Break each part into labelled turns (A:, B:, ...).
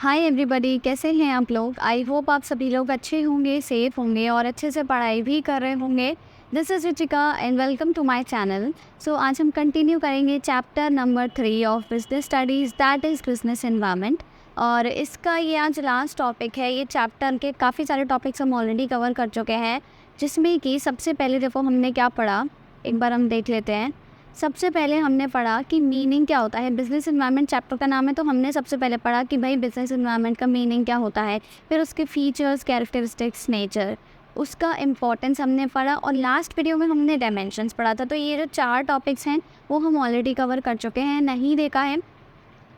A: Hi everybody, कैसे हैं आप लोग। आई होप आप सभी लोग अच्छे होंगे, सेफ होंगे और अच्छे से पढ़ाई भी कर रहे होंगे। This is Ruchika and welcome to my channel. So आज हम कंटिन्यू करेंगे chapter number 3 of business studies, that is business environment. और इसका ये आज लास्ट टॉपिक है। ये चैप्टर के काफ़ी सारे टॉपिक्स हम ऑलरेडी कवर कर चुके हैं, जिसमें कि सबसे पहले देखो हमने क्या पढ़ा, एक बार हम देख लेते हैं। सबसे पहले हमने पढ़ा कि मीनिंग क्या होता है। बिजनेस एनवायरनमेंट चैप्टर का नाम है, तो हमने सबसे पहले पढ़ा कि भाई बिजनेस एनवायरनमेंट का मीनिंग क्या होता है, फिर उसके फीचर्स, कैरेक्टरिस्टिक्स, नेचर, उसका इम्पोर्टेंस हमने पढ़ा। और लास्ट वीडियो में हमने डायमेंशंस पढ़ा था। तो ये जो 4 टॉपिक्स हैं वो हम ऑलरेडी कवर कर चुके हैं। नहीं देखा है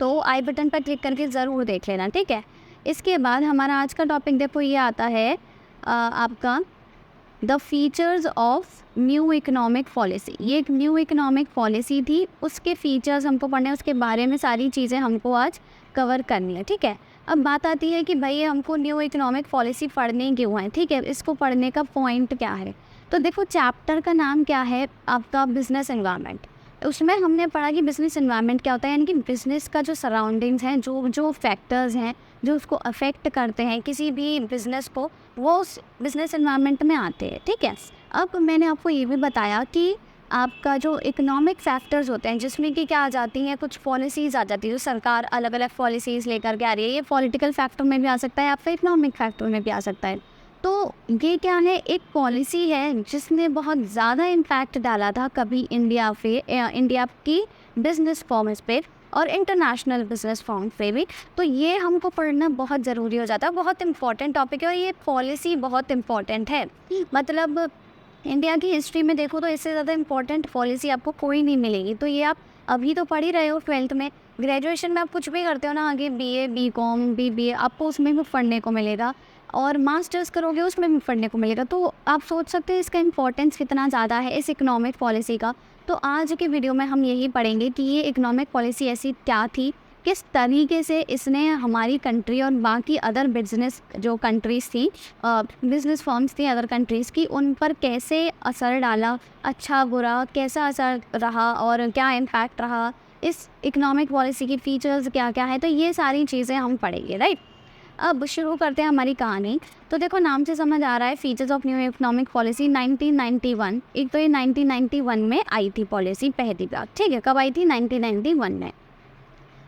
A: तो आई बटन पर क्लिक करके ज़रूर देख लेना, ठीक है। इसके बाद हमारा आज का टॉपिक देखो ये आता है आपका the features of new economic policy. ये एक न्यू इकोनॉमिक पॉलिसी थी, उसके फीचर्स हमको पढ़ने हैं, उसके बारे में सारी चीज़ें हमको आज कवर करनी है, ठीक है। अब बात आती है कि भाई हमको न्यू इकोनॉमिक पॉलिसी पढ़नी क्यों है, ठीक है, इसको पढ़ने का पॉइंट क्या है। तो देखो चैप्टर का नाम क्या है आपका, बिजनेस एनवायरनमेंट। उसमें हमने पढ़ा कि बिज़नेस एनवायरनमेंट क्या होता है, यानी कि बिज़नेस का जो सराउंडिंग्स हैं, जो जो फैक्टर्स हैं जो उसको अफेक्ट करते हैं किसी भी बिज़नेस को, वो उस बिज़नेस एनवायरनमेंट में आते हैं, ठीक है। अब मैंने आपको ये भी बताया कि आपका जो इकोनॉमिक फैक्टर्स होते हैं, जिसमें कि क्या आ जाती हैं, कुछ पॉलिसीज़ आ जाती है, जो सरकार अलग अलग पॉलिसीज़ लेकर के आ रही है। ये पॉलिटिकल फैक्टर में भी आ सकता है, या फिर इकोनॉमिक फैक्टर में भी आ सकता है। तो ये क्या है, एक पॉलिसी है जिसने बहुत ज़्यादा इम्पैक्ट डाला था कभी इंडिया की बिजनेस फॉर्म्स पे और इंटरनेशनल बिजनेस फॉर्म पे भी। तो ये हमको पढ़ना बहुत ज़रूरी हो जाता है, बहुत इंपॉर्टेंट टॉपिक है। और ये पॉलिसी बहुत इम्पॉर्टेंट है, मतलब इंडिया की हिस्ट्री में देखो तो इससे ज़्यादा इम्पॉर्टेंट पॉलिसी आपको कोई नहीं मिलेगी। तो ये आप अभी तो पढ़ ही रहे हो 12th में, ग्रेजुएशन में आप कुछ भी करते हो ना, आगे BA, BCom, BBA आपको उसमें भी पढ़ने को मिलेगा, और मास्टर्स करोगे उसमें भी पढ़ने को मिलेगा। तो आप सोच सकते हैं इसका इम्पोर्टेंस कितना ज़्यादा है इस इकोनॉमिक पॉलिसी का। तो आज के वीडियो में हम यही पढ़ेंगे कि ये इकोनॉमिक पॉलिसी ऐसी क्या थी, किस तरीके से इसने हमारी कंट्री और बाकी अदर बिजनेस जो कंट्रीज़ थी, बिजनेस फर्म्स थी अदर कंट्रीज़ की, उन पर कैसे असर डाला, अच्छा बुरा कैसा असर रहा और क्या इम्पैक्ट रहा, इस इकोनॉमिक पॉलिसी की फ़ीचर्स क्या क्या है। तो ये सारी चीज़ें हम पढ़ेंगे, राइट। अब शुरू करते हैं हमारी कहानी। तो देखो नाम से समझ आ रहा है, features of new economic policy 1991। एक तो ये 1991 में आई थी पॉलिसी पहली बार, ठीक है। कब आई थी? 1991 में।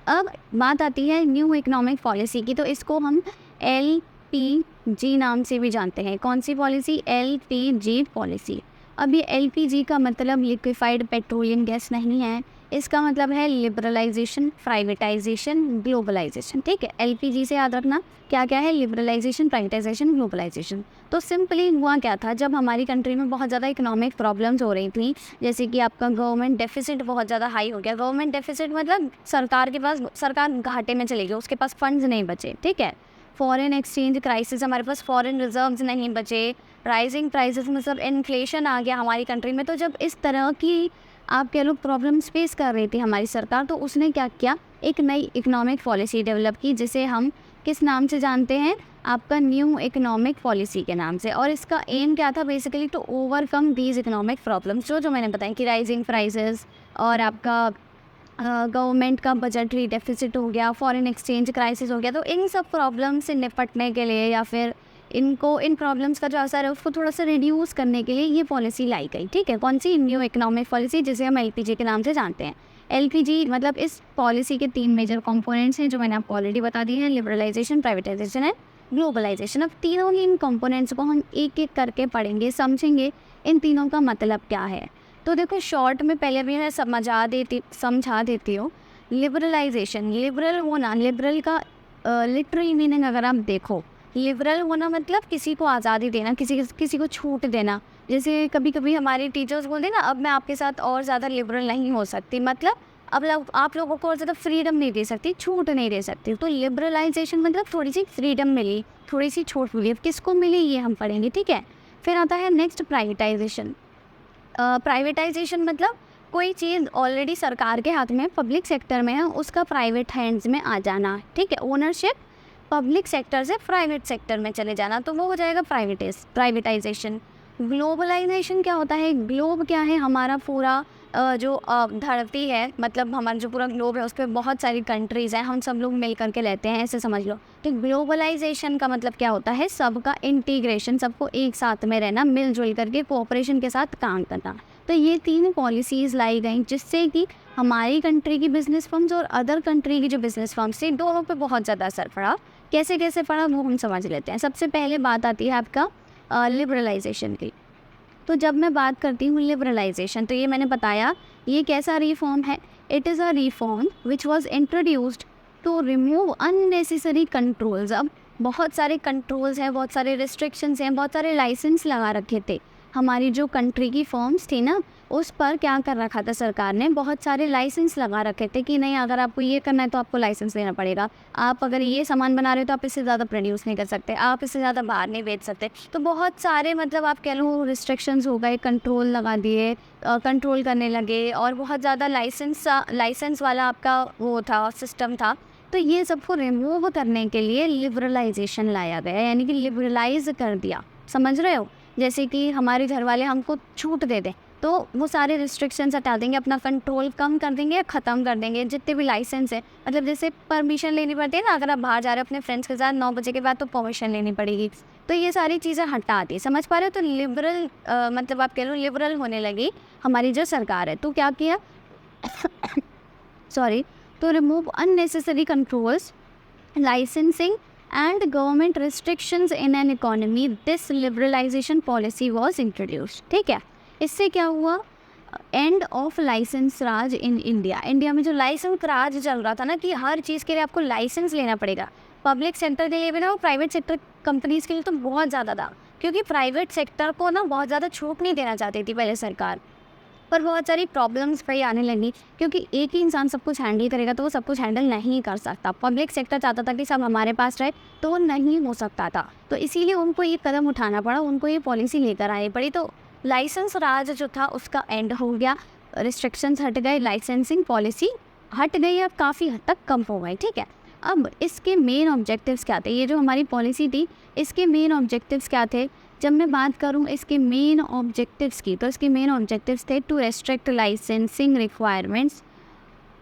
A: अब बात आती है न्यू इकोनॉमिक पॉलिसी की, तो इसको हम LPG नाम से भी जानते हैं। कौन सी पॉलिसी? LPG policy. अब ये LPG का मतलब लिक्विफाइड पेट्रोलियम गैस नहीं है, इसका मतलब है लिबरलाइजेशन, प्राइवेटाइजेशन, ग्लोबलाइजेशन, ठीक है। LPG से याद रखना क्या क्या है, लिबरलाइजेशन, प्राइवेटाइजेशन, ग्लोबलाइजेशन। तो सिंपली हुआ क्या था, जब हमारी कंट्री में बहुत ज़्यादा इकोनॉमिक प्रॉब्लम्स हो रही थी, जैसे कि आपका गवर्नमेंट डेफिसिट बहुत ज़्यादा हाई हो गया। गवर्नमेंट डेफिसिट मतलब सरकार के पास, सरकार घाटे में चली गई, उसके पास फंड्स नहीं बचे, ठीक है। फॉरेन एक्सचेंज क्राइसिस, हमारे पास फॉरेन रिजर्व्स नहीं बचे। राइजिंग प्राइसेस, मतलब इन्फ्लेशन आ गया हमारी कंट्री में। तो जब इस तरह की आप कह लो प्रॉब्लम्स फेस कर रही थी हमारी सरकार, तो उसने क्या किया, एक नई इकोनॉमिक पॉलिसी डेवलप की, जिसे हम किस नाम से जानते हैं, आपका न्यू इकोनॉमिक पॉलिसी के नाम से। और इसका एम क्या था, basically to overcome these economic problems, जो मैंने बताया कि राइजिंग प्राइसेस और आपका गवर्नमेंट का बजटरी डेफिसिट हो गया, फॉरेन एक्सचेंज क्राइसिस हो गया। तो इन सब प्रॉब्लम से निपटने के लिए, या फिर इन प्रॉब्लम्स का जो असर है उसको थोड़ा सा रिड्यूस करने के लिए ये पॉलिसी लाई गई, ठीक है। कौन सी? न्यू इकोनॉमिक पॉलिसी, जिसे हम LPG के नाम से जानते हैं। LPG मतलब इस पॉलिसी के 3 मेजर कंपोनेंट्स हैं, जो मैंने आपको ऑलरेडी बता दिए हैं, लिबरलाइजेशन, प्राइवेटाइजेशन एंड ग्लोबलाइजेशन। अब तीनों ही इन कंपोनेंट्स को हम एक एक करके पढ़ेंगे, समझेंगे इन तीनों का मतलब क्या है। तो देखो शॉर्ट में पहले भी मैं समझा देती हूँ। लिबरलाइजेशन, लिबरल होना, लिबरल का लिटरल मीनिंग अगर आप देखो, लिबरल होना मतलब किसी को आज़ादी देना, किसी को छूट देना। जैसे कभी कभी हमारे टीचर्स बोलते हैं ना, अब मैं आपके साथ और ज़्यादा लिबरल नहीं हो सकती, मतलब अब आप लोगों को और ज़्यादा फ्रीडम नहीं दे सकती, छूट नहीं दे सकती। तो लिबरलाइजेशन मतलब थोड़ी सी फ्रीडम मिली, थोड़ी सी छूट मिली। अब किसको मिली ये हम पढ़ेंगे, ठीक है। फिर आता है नेक्स्ट प्राइवेटाइजेशन। प्राइवेटाइजेशन मतलब कोई चीज़ ऑलरेडी सरकार के हाथ में, पब्लिक सेक्टर में है, उसका प्राइवेट हैंड्स में आ जाना, ठीक है। ओनरशिप पब्लिक सेक्टर से प्राइवेट सेक्टर में चले जाना, तो वो हो जाएगा प्राइवेटाइजेशन। ग्लोबलाइजेशन क्या होता है? ग्लोब क्या है? हमारा पूरा जो धरती है, मतलब हमारा जो पूरा ग्लोब है, उस पर बहुत सारी कंट्रीज़ हैं, हम सब लोग मिल करके रहते हैं, ऐसे समझ लो। तो ग्लोबलाइजेशन का मतलब क्या होता है? सबका इंटीग्रेशन, सबको एक साथ में रहना, मिलजुल करके कोऑपरेशन के साथ काम करना। तो ये 3 पॉलिसीज़ लाई गई जिससे कि हमारी कंट्री की बिजनेस फर्म्स और अदर कंट्री की जो बिजनेस फर्म्स थी, दोनों पे बहुत ज़्यादा असर पड़ा। कैसे कैसे पड़ा वो हम समझ लेते हैं। सबसे पहले बात आती है आपका लिबरलाइजेशन की। तो जब मैं बात करती हूँ लिबरलाइजेशन, तो ये मैंने बताया ये कैसा रिफॉर्म है। It is a reform which was introduced to remove unnecessary controls. अब बहुत सारे कंट्रोल्स हैं, बहुत सारे रिस्ट्रिक्शंस हैं, बहुत सारे लाइसेंस लगा रखे थे। हमारी जो कंट्री की फर्म्स थी ना, उस पर क्या कर रखा था सरकार ने, बहुत सारे लाइसेंस लगा रखे थे कि नहीं, अगर आपको ये करना है तो आपको लाइसेंस लेना पड़ेगा। आप अगर ये सामान बना रहे हो तो आप इससे ज़्यादा प्रोड्यूस नहीं कर सकते, आप इससे ज़्यादा बाहर नहीं बेच सकते। तो बहुत सारे, मतलब आप कह लो, रिस्ट्रिक्शंस हो गए, कंट्रोल लगा दिए, कंट्रोल करने लगे, और बहुत ज़्यादा लाइसेंस वाला आपका वो था, सिस्टम था। तो ये सबको रिमूव करने के लिए लिबरलाइजेशन लाया गया, यानी कि लिबरलाइज कर दिया। समझ रहे हो? जैसे कि हमारे घर वाले हमको छूट दे दें, तो वो सारे रिस्ट्रिक्शंस हटा देंगे, अपना कंट्रोल कम कर देंगे या ख़त्म कर देंगे। जितने भी लाइसेंस है, मतलब जैसे परमिशन लेनी पड़ती है ना, अगर आप बाहर जा रहे हो अपने फ्रेंड्स के साथ 9 बजे के बाद, तो परमिशन लेनी पड़ेगी। तो ये सारी चीज़ें हटा दी। समझ पा रहे हो? तो लिबरल मतलब आप कह लो लिबरल होने लगी हमारी जो सरकार है। तो क्या किया sorry, to remove unnecessary controls, licensing and government restrictions in an economy, this liberalization policy was introduced। ठीक है, इससे क्या हुआ? End of licence Raj in India. India में जो लाइसेंस राज चल रहा था ना, कि हर चीज़ के लिए आपको लाइसेंस लेना पड़ेगा, पब्लिक सेक्टर के लिए भी ना, और प्राइवेट सेक्टर कंपनीज़ के लिए तो बहुत ज़्यादा था, क्योंकि प्राइवेट सेक्टर को ना बहुत ज़्यादा छूट नहीं देना चाहती थी पहले सरकार। पर बहुत सारी प्रॉब्लम्स भाई आने लगी, क्योंकि एक ही इंसान सब कुछ हैंडल करेगा तो वो सब कुछ हैंडल नहीं कर सकता। पब्लिक सेक्टर चाहता था कि सब हमारे पास रहे, तो वो नहीं हो सकता था। तो इसीलिए उनको ये कदम उठाना पड़ा, उनको ये पॉलिसी लेकर आनी पड़ी। तो लाइसेंस राज जो था उसका एंड हो गया, रिस्ट्रिक्शंस हट गए, लाइसेंसिंग पॉलिसी हट गई, अब काफ़ी हद तक कम हो गई। ठीक है, अब इसके मेन ऑब्जेक्टिव्स क्या थे? ये जो हमारी पॉलिसी थी, इसके मेन ऑब्जेक्टिव्स क्या थे? जब मैं बात करूं इसके मेन ऑब्जेक्टिव्स की, तो इसके मेन ऑब्जेक्टिव्स थे to restrict licensing requirements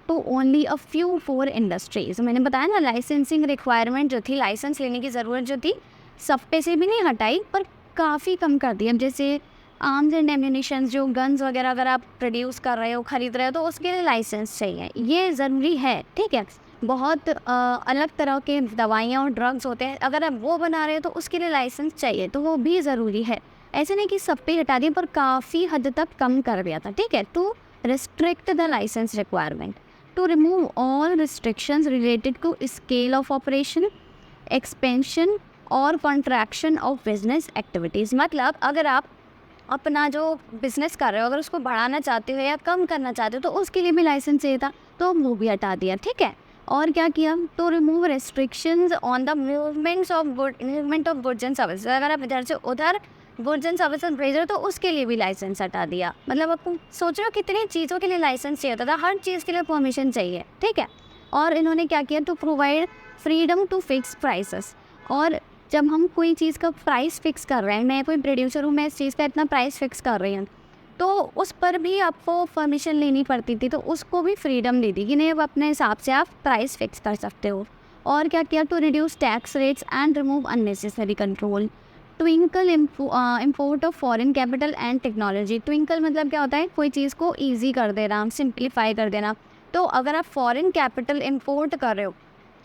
A: to only a few 4 industries. मैंने बताया ना, लाइसेंसिंग रिक्वायरमेंट जो थी, लाइसेंस लेने की ज़रूरत जो थी, सब पे से भी नहीं हटाई, पर काफ़ी कम कर दी। अब जैसे आर्म्स एंड एम्यूनिशंस, जो गन्स वगैरह अगर आप प्रोड्यूस कर रहे हो, ख़रीद रहे हो, तो उसके लिए लाइसेंस चाहिए, ये ज़रूरी है। ठीक है, बहुत अलग तरह के दवाइयाँ और ड्रग्स होते हैं, अगर आप वो बना रहे हो तो उसके लिए लाइसेंस चाहिए, तो वो भी ज़रूरी है। ऐसे नहीं कि सब पे हटा दिया, पर काफ़ी हद तक कम कर दिया था। ठीक है, to restrict the licence requirement, to remove all restrictions related to scale of operation, expansion और कॉन्ट्रैक्शन ऑफ बिजनेस एक्टिविटीज़। मतलब अगर आप अपना जो बिज़नेस कर रहे हो, अगर उसको बढ़ाना चाहते हो या कम करना चाहते हो, तो उसके लिए भी लाइसेंस चाहिए था, तो वो भी हटा दिया। ठीक है, और क्या किया? तो remove restrictions on the movement of goods and services. अगर आप इधर से उधर गुड्स एंड सर्विसेज भेज रहे हो, तो उसके लिए भी लाइसेंस हटा दिया। मतलब आप सोच रहे हो कितनी चीज़ों के लिए लाइसेंस चाहिए होता था, हर चीज़ के लिए परमिशन चाहिए। ठीक है, और इन्होंने क्या किया? To provide freedom to fix prices. और जब हम कोई चीज़ का प्राइस फिक्स कर रहे हैं, मैं कोई प्रोड्यूसर हूँ, मैं इस चीज़ का इतना प्राइस फिक्स कर रही हूँ, तो उस पर भी आपको परमिशन लेनी पड़ती थी, तो उसको भी फ्रीडम दे दी कि नहीं, अब अपने हिसाब से आप प्राइस फिक्स कर सकते हो। और क्या किया? To reduce tax rates and remove unnecessary control. Twinkle import of foreign capital and technology. Twinkle मतलब क्या होता है? कोई चीज़ को ईजी कर देना, सिंप्लीफाई कर देना। तो अगर आप फॉरेन कैपिटल इम्पोर्ट कर रहे हो,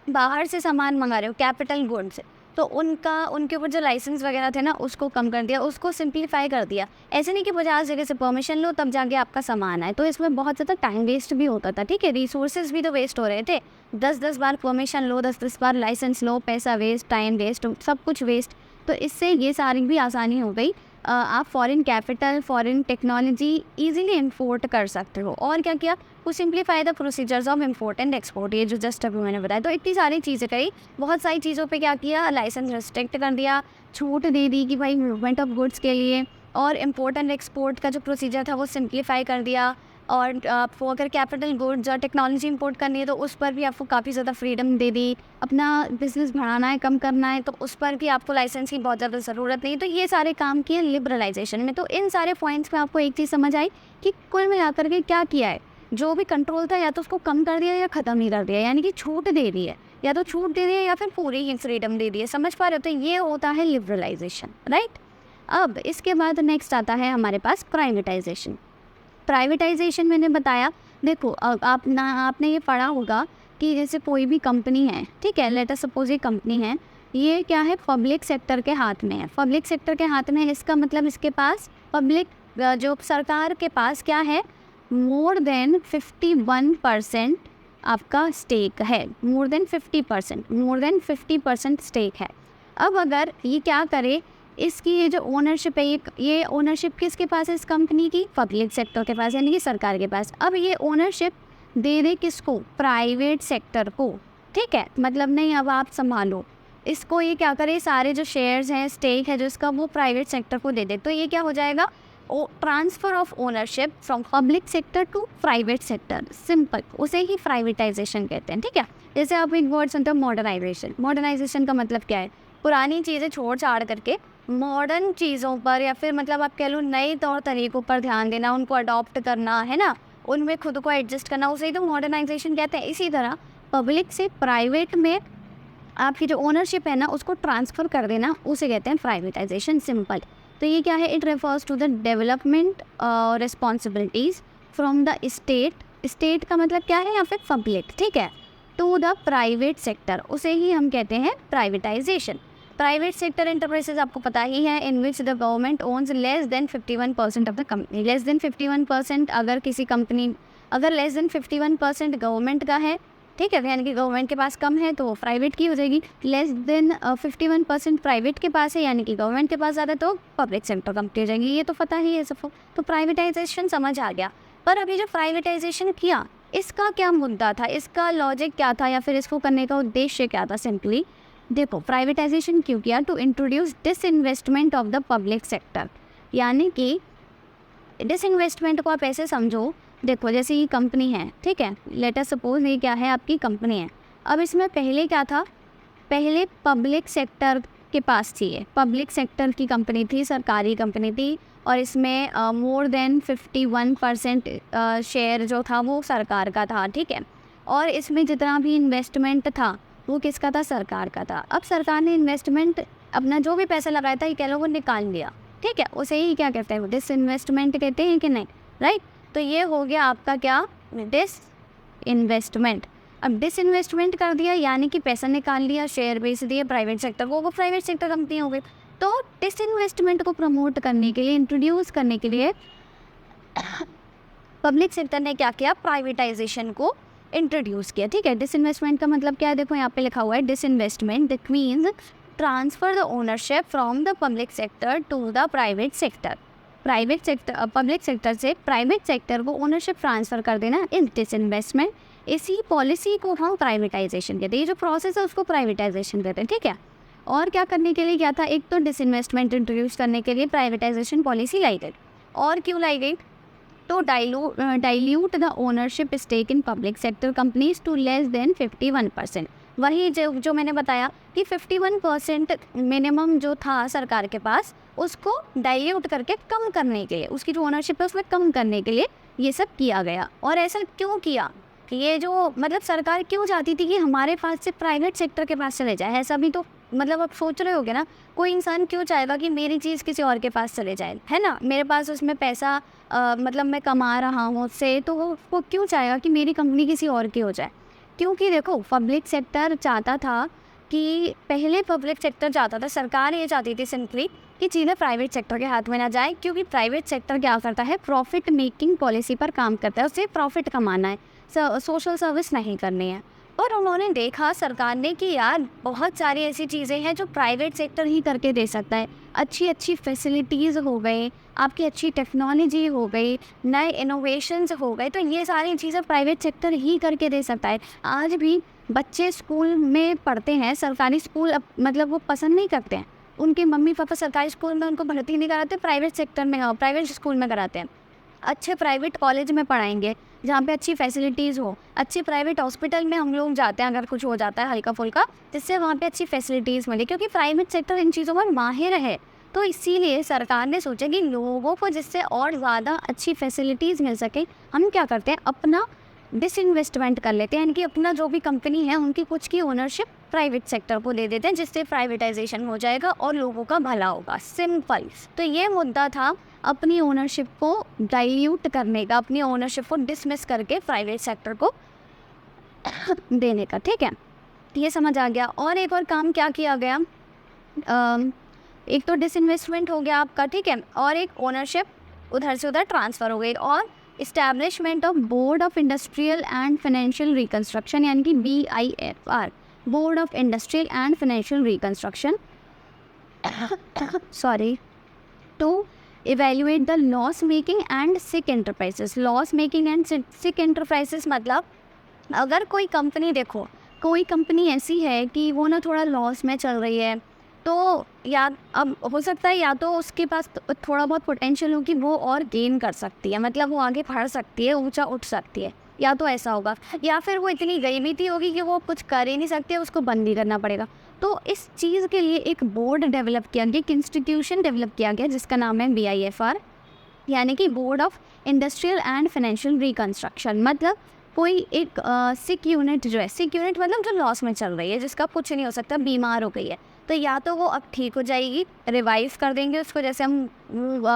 A: बाहर से सामान मंगा रहे हो, कैपिटल गुड्स, तो उनके ऊपर जो लाइसेंस वगैरह थे ना, उसको कम कर दिया, उसको सिंप्लीफाई कर दिया। ऐसे नहीं कि 50 जगह से परमिशन लो तब जाके आपका सामान आए, तो इसमें बहुत ज़्यादा टाइम वेस्ट भी होता था। ठीक है, रिसोर्सेज भी तो वेस्ट हो रहे थे, 10-10 बार परमिशन लो, 10-10 बार लाइसेंस लो, पैसा वेस्ट, टाइम वेस्ट, सब कुछ वेस्ट। तो इससे ये सारी भी आसानी हो गई, आप foreign capital, foreign technology easily import कर सकते हो। और क्या किया? वो simplify the procedures of import and export, ये जो जस्ट अभी मैंने बताया। तो इतनी सारी चीज़ें करी, बहुत सारी चीज़ों पे क्या किया? लाइसेंस रिस्ट्रिक्ट कर दिया, छूट दे दी कि भाई मूवमेंट ऑफ गुड्स के लिए, और इम्पोर्ट एंड एक्सपोर्ट का जो प्रोसीजर था वो सिंप्लीफाई कर दिया, और आपको अगर कैपिटल गुड्स और टेक्नोलॉजी इंपोर्ट करनी है तो उस पर भी आपको काफ़ी ज़्यादा फ्रीडम दे दी। अपना बिजनेस बढ़ाना है, कम करना है, तो उस पर भी आपको लाइसेंस की बहुत ज़्यादा ज़रूरत नहीं। तो ये सारे काम किए लिबरलाइजेशन में। तो इन सारे पॉइंट्स में आपको एक चीज़ समझ आई कि कुल मिलाकर के क्या किया है, जो भी कंट्रोल था या तो उसको कम कर दिया या ख़त्म ही कर दिया, यानी कि छूट दे दी है, या तो छूट दे दी है या फिर पूरी ही फ्रीडम दे दी है। समझ पा रहे हो? तो ये होता है लिबरलाइजेशन, राइट। अब इसके बाद नेक्स्ट आता है हमारे पास प्राइवेटाइजेशन। प्राइवेटाइजेशन मैंने बताया, देखो अब आपने ये पढ़ा होगा कि जैसे कोई भी कंपनी है, ठीक है, लेट अस सपोज ये कंपनी है, ये क्या है, पब्लिक सेक्टर के हाथ में है। पब्लिक सेक्टर के हाथ में है, इसका मतलब इसके पास पब्लिक जो सरकार के पास क्या है, मोर देन 51% आपका स्टेक है, मोर देन 50% स्टेक है। अब अगर ये क्या करे, इसकी ये जो ओनरशिप है, ये ओनरशिप किसके पास है इस कंपनी की, पब्लिक सेक्टर के पास, यानी कि सरकार के पास। अब ये ओनरशिप दे दे किसको, प्राइवेट सेक्टर को, ठीक है, मतलब नहीं अब आप संभालो इसको, ये क्या करे, सारे जो शेयर्स हैं, स्टेक है जो इसका, वो प्राइवेट सेक्टर को दे दे। तो ये क्या हो जाएगा, transfer of ownership from public sector to private sector, simple, उसे ही प्राइवेटाइजेशन कहते हैं, ठीक है। जैसे आप एक वर्ड सुनते हो मॉडर्नाइजेशन। मॉडर्नाइजेशन का मतलब क्या है, पुरानी चीज़ें छोड़ छाड़ करके मॉडर्न चीज़ों पर, या फिर मतलब आप कह लो नए तौर तरीक़ों पर ध्यान देना, उनको अडॉप्ट करना, है ना, उनमें खुद को एडजस्ट करना, उसे ही तो मॉडर्नाइजेशन कहते हैं। इसी तरह पब्लिक से प्राइवेट में आपकी जो ओनरशिप है ना, उसको ट्रांसफ़र कर देना, उसे कहते हैं प्राइवेटाइजेशन, सिंपल। तो ये क्या है, it refers to the development responsibilities from the state का मतलब क्या है, या फिर पब्लिक, ठीक है, टू द प्राइवेट सेक्टर, उसे ही हम कहते हैं प्राइवेटाइजेशन। प्राइवेट सेक्टर एंटरप्राइजेज आपको पता ही है, in which the government owns less than 51% of the company. Less than 51% अगर किसी कंपनी, अगर लेस देन 51% गवर्नमेंट का है, ठीक है, यानी कि गवर्नमेंट के पास कम है तो प्राइवेट की हो जाएगी। लेस देन 51% प्राइवेट के पास है, यानी कि गवर्नमेंट के पास ज़्यादा, तो पब्लिक सेक्टर कंपनी हो जाएगी। ये तो पता ही है सबको। तो प्राइवेटाइजेशन समझ आ गया। पर अभी जो प्राइवेटाइजेशन किया, इसका क्या मुद्दा था, इसका लॉजिक क्या था, या फिर इसको करने का उद्देश्य क्या था। सिंपली देखो, प्राइवेटाइजेशन क्यों किया, to introduce disinvestment of the public sector, यानी कि डिसइन्वेस्टमेंट को आप ऐसे समझो, देखो जैसे ये कंपनी है, ठीक है, लेट अस सपोज ये क्या है, आपकी कंपनी है। अब इसमें पहले क्या था, पहले पब्लिक सेक्टर के पास थी, ये पब्लिक सेक्टर की कंपनी थी, सरकारी कंपनी थी, और इसमें मोर देन 51% शेयर जो था वो सरकार का था, ठीक है। और इसमें जितना भी इन्वेस्टमेंट था वो किसका था, सरकार का था। अब सरकार ने इन्वेस्टमेंट, अपना जो भी पैसा लगाया था, ये कह लो वो निकाल लिया, ठीक है, उसे ही क्या कहते हैं, डिसइन्वेस्टमेंट कहते हैं कि नहीं, राइट। तो ये हो गया आपका क्या, डिसइन्वेस्टमेंट। अब डिसइन्वेस्टमेंट कर दिया, यानी कि पैसा निकाल लिया, शेयर बेच दिए प्राइवेट सेक्टर को, वो प्राइवेट सेक्टर कंपनी हो गई। तो डिसइन्वेस्टमेंट को प्रमोट करने के लिए, इंट्रोड्यूस करने के लिए पब्लिक सेक्टर ने क्या किया, प्राइवेटाइजेशन को इंट्रोड्यूस किया, ठीक है। डिसइन्वेस्टमेंट का मतलब क्या है, देखो यहाँ पे लिखा हुआ है, disinvestment that means transfer the ownership from the public sector to the private sector. Private sector, public sector से प्राइवेट सेक्टर को ओनरशिप ट्रांसफ़र कर देना इस डिसइन्वेस्टमेंट। इसी पॉलिसी को हम प्राइवेटाइजेशन कहते हैं। ये जो प्रोसेस है उसको प्राइवेटाइजेशन कहते हैं, ठीक है। और क्या करने के लिए क्या था, एक तो डिसइन्वेस्टमेंट इंट्रोड्यूस करने के लिए प्राइवेटाइजेशन पॉलिसी लाई गई। और क्यों लाई गई, तो dilute the ownership stake in public sector companies to less than 51%। वही जो मैंने बताया कि 51% मिनिमम जो था सरकार के पास, उसको डाइल्यूट करके कम करने के लिए, उसकी जो ओनरशिप है उसमें कम करने के लिए ये सब किया गया। और ऐसा क्यों किया, ये जो मतलब सरकार क्यों चाहती थी कि हमारे पास से प्राइवेट सेक्टर के पास चले जाए। ऐसा भी तो मतलब आप सोच रहे होगे ना, कोई इंसान क्यों चाहेगा कि मेरी चीज़ किसी और के पास चले जाए, है ना, मेरे पास उसमें पैसा मतलब मैं कमा रहा हूँ उससे, तो वो क्यों चाहेगा कि मेरी कंपनी किसी और की हो जाए। क्योंकि देखो, पब्लिक सेक्टर चाहता था कि, पहले पब्लिक सेक्टर चाहता था, सरकार ये चाहती थी सिंपली कि चीज़ें प्राइवेट सेक्टर के हाथ में ना जाए, क्योंकि प्राइवेट सेक्टर क्या करता है, प्रॉफिट मेकिंग पॉलिसी पर काम करता है, उससे प्रॉफिट कमाना है, सोशल सर्विस नहीं करनी है। और उन्होंने देखा, सरकार ने, कि यार बहुत सारी ऐसी चीज़ें हैं जो प्राइवेट सेक्टर ही करके दे सकता है। अच्छी अच्छी फैसिलिटीज़ हो गई, आपकी अच्छी टेक्नोलॉजी हो गई, नए इनोवेशंस हो गए, तो ये सारी चीज़ें प्राइवेट सेक्टर ही करके दे सकता है। आज भी बच्चे स्कूल में पढ़ते हैं, सरकारी स्कूल मतलब वो पसंद नहीं करते हैं, उनके मम्मी पापा सरकारी स्कूल में उनको भर्ती नहीं कराते, प्राइवेट सेक्टर में, प्राइवेट स्कूल में कराते हैं। अच्छे प्राइवेट कॉलेज में पढ़ाएंगे जहाँ पे अच्छी फैसिलिटीज़ हो, अच्छे प्राइवेट हॉस्पिटल में हम लोग जाते हैं अगर कुछ हो जाता है हल्का फुल्का, जिससे वहाँ पे अच्छी फैसिलिटीज़ मिले, क्योंकि प्राइवेट सेक्टर इन चीज़ों में माहिर है। तो इसीलिए सरकार ने सोचा कि लोगों को जिससे और ज़्यादा अच्छी फैसिलिटीज़ मिल सके, हम क्या करते हैं, अपना डिसइन्वेस्टमेंट कर लेते हैं, यानी कि अपना जो भी कंपनी है उनकी कुछ की ओनरशिप प्राइवेट सेक्टर को दे देते हैं, जिससे प्राइवेटाइजेशन हो जाएगा और लोगों का भला होगा। सिंपल। तो ये मुद्दा था अपनी ओनरशिप को डाइल्यूट करने का, अपनी ओनरशिप को डिसमिस करके प्राइवेट सेक्टर को देने का। ठीक है, ये समझ आ गया। और एक और काम क्या किया गया, एक तो डिसइन्वेस्टमेंट हो गया आपका, ठीक है, और एक ओनरशिप उधर से उधर ट्रांसफ़र हो गई। और establishment of board of industrial and financial reconstruction, यानी कि BIFR, board of industrial and financial reconstruction, sorry, to evaluate the loss making and sick enterprises. Loss making and sick enterprises मतलब अगर कोई कंपनी, देखो कोई कंपनी ऐसी है कि वो ना थोड़ा लॉस में चल रही है, तो या अब हो सकता है या तो उसके पास थोड़ा बहुत पोटेंशियल हो कि वो और गेन कर सकती है, मतलब वो आगे बढ़ सकती है, ऊंचा उठ सकती है, या तो ऐसा होगा, या फिर वो इतनी गईमीती होगी कि वो कुछ कर ही नहीं सकती है, उसको बंद ही करना पड़ेगा। तो इस चीज़ के लिए एक बोर्ड डेवलप किया गया, एक इंस्टीट्यूशन डेवलप किया गया जिसका नाम है BIFR, यानी कि board of industrial and financial reconstruction. मतलब कोई एक सिक यूनिट जो है, सिक यूनिट मतलब जो लॉस में चल रही है, जिसका कुछ नहीं हो सकता, बीमार हो गई है, तो या तो वो अब ठीक हो जाएगी, रिवाइव कर देंगे उसको, जैसे हम